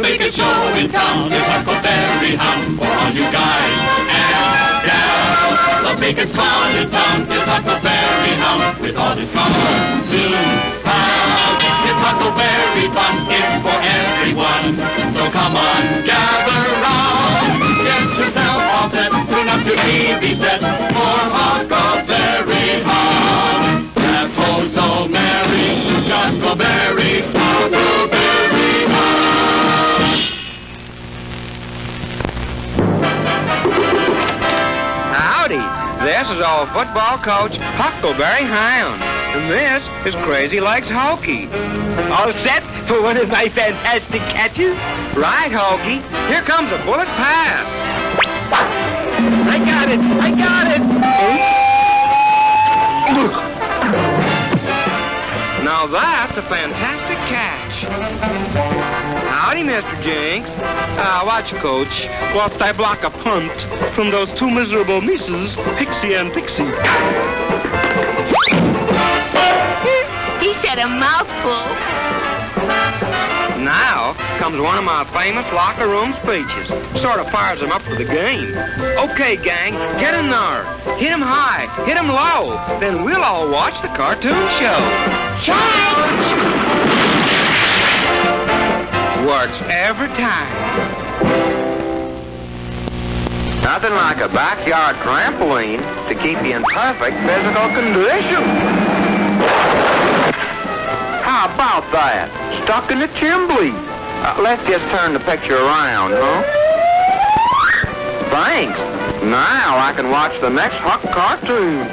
biggest show in town is Huckleberry Hound for all you guys and gals. The biggest clown in town is Huckleberry Hound with all his cartoon pals. It's Huckleberry fun, it's for everyone. So come on, gather round. Get yourself all set, tune up your TV set for Huckleberry Hound. That oh so merry, Huckleberry, Huckleberry Hound. Howdy, this is old football coach Huckleberry Hound, and this is Crazy Legs Hokey. All set for one of my fantastic catches? Right, Hokey. Here comes a bullet pass. I got it! I got it! Now that's a fantastic catch. Howdy, Mr. Jinx. Watch, Coach, whilst I block a punt from those two miserable misses, Pixie and Pixie. He said a mouthful. Now comes one of my famous locker room speeches. Sort of fires them up for the game. Okay, gang, get in there. Hit 'em high, hit 'em low. Then we'll all watch the cartoon show. Charge! Works every time. Nothing like a backyard trampoline to keep you in perfect physical condition. How about that? Stuck in the chimbley. Let's just turn the picture around, huh? Thanks. Now I can watch the next Huck cartoon.